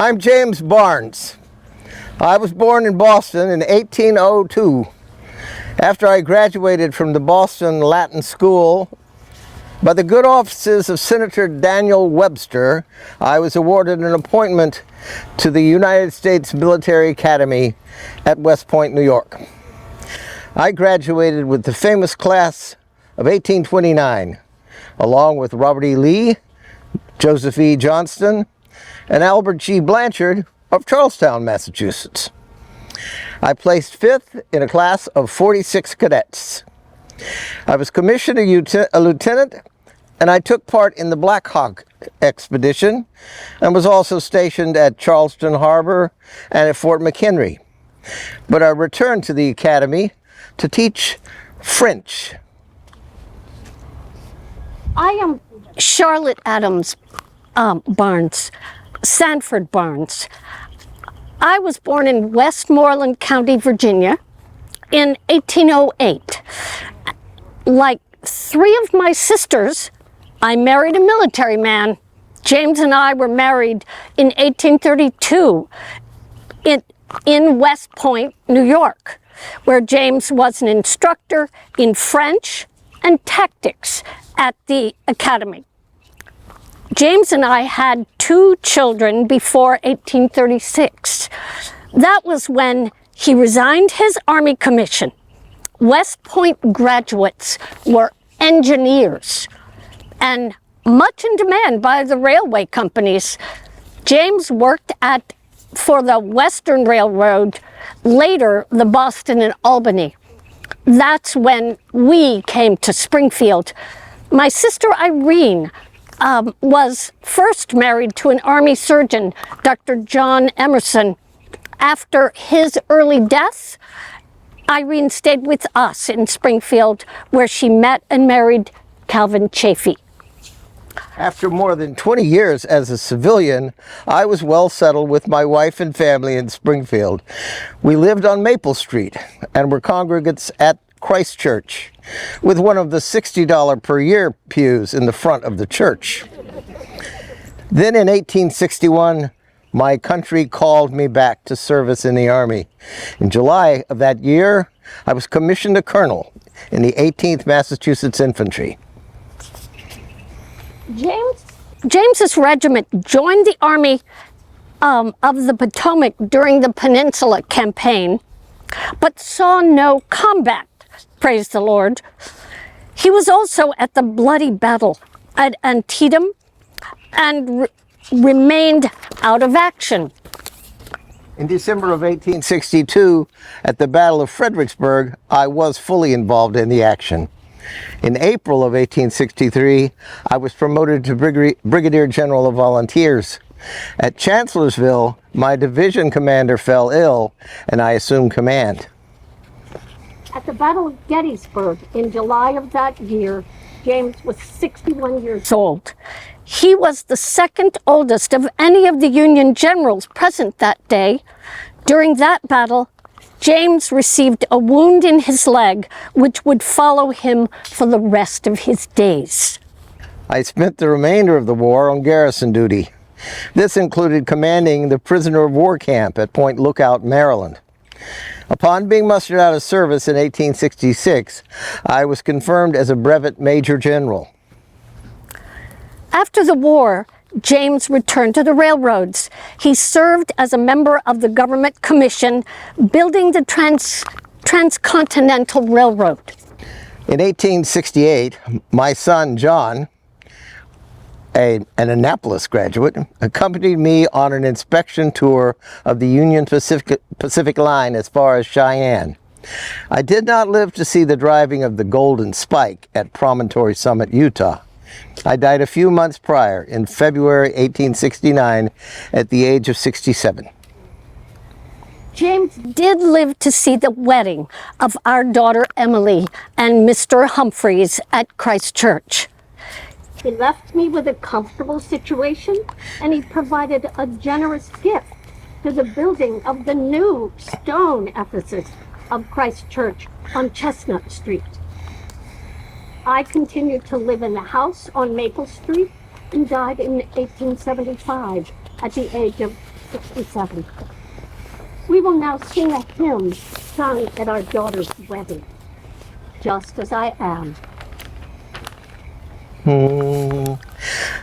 I'm James Barnes. I was born in Boston in 1802. After I graduated from the Boston Latin School, by the good offices of Senator Daniel Webster, I was awarded an appointment to the United States Military Academy at West Point, New York. I graduated with the famous class of 1829, along with Robert E. Lee, Joseph E. Johnston, and Albert G. Blanchard of Charlestown, Massachusetts. I placed fifth in a class of 46 cadets. I was commissioned a lieutenant, and I took part in the Black Hawk expedition and was also stationed at Charleston Harbor and at Fort McHenry. But I returned to the academy to teach French. I am Charlotte Adams Barnes, Sanford Barnes. I was born in Westmoreland County, Virginia in 1808. Like three of my sisters, I married a military man. James and I were married in 1832 in West Point, New York, where James was an instructor in French and tactics at the academy. James and I had two children before 1836. That was when he resigned his Army commission. West Point graduates were engineers and much in demand by the railway companies. James worked for the Western Railroad, later the Boston and Albany. That's when we came to Springfield. My sister Irene was first married to an Army surgeon, Dr. John Emerson. After his early death, Irene stayed with us in Springfield, where she met and married Calvin Chafee. After more than 20 years as a civilian, I was well settled with my wife and family in Springfield. We lived on Maple Street and were congregants at Christ Church, with one of the $60 per year pews in the front of the church. Then in 1861, my country called me back to service in the Army. In July of that year, I was commissioned a colonel in the 18th Massachusetts Infantry. James's regiment joined the Army of the Potomac during the Peninsula Campaign, but saw no combat. Praise the Lord. He was also at the bloody battle at Antietam and remained out of action. In December of 1862, at the Battle of Fredericksburg, I was fully involved in the action. In April of 1863, I was promoted to Brigadier General of Volunteers. At Chancellorsville, my division commander fell ill, and I assumed command. At the Battle of Gettysburg in July of that year, James was 61 years old. He was the second oldest of any of the Union generals present that day. During that battle, James received a wound in his leg, which would follow him for the rest of his days. I spent the remainder of the war on garrison duty. This included commanding the prisoner of war camp at Point Lookout, Maryland. Upon being mustered out of service in 1866, I was confirmed as a brevet major general. After the war, James returned to the railroads. He served as a member of the government commission building the Transcontinental Railroad. In 1868, my son John, an Annapolis graduate, accompanied me on an inspection tour of the Union Pacific Line as far as Cheyenne. I did not live to see the driving of the Golden Spike at Promontory Summit, Utah. I died a few months prior, in February 1869, at the age of 67. James did live to see the wedding of our daughter Emily and Mr. Humphreys at Christ Church. He left me with a comfortable situation, and he provided a generous gift to the building of the new stone Ephesus of Christ Church on Chestnut Street. I continued to live in the house on Maple Street and died in 1875 at the age of 1967. We will now sing a hymn sung at our daughter's wedding, Just As I Am.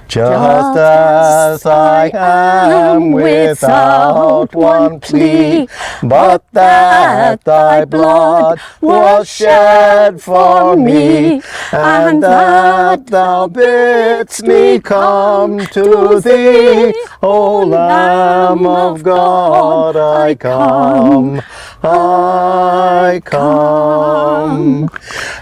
Just as I am, without one plea, but that thy blood was shed for me, and that thou bidst me come to thee, O Lamb of God, I come, I come.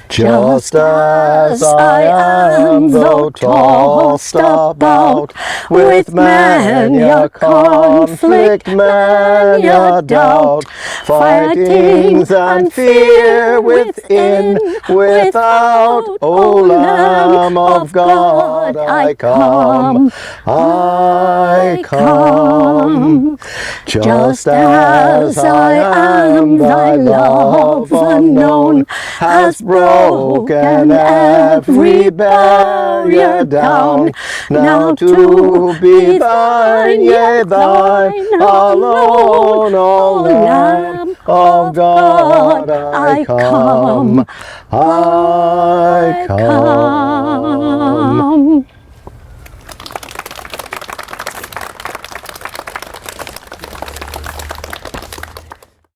Just as I am, though tossed about with many a conflict, many a doubt, fightings and fear within, without, O Lamb of God, I come, I come. Just as I am, thy love unknown has broken every barrier down. Now to be thine, yea, thine alone, O Lamb of God, I come, I come.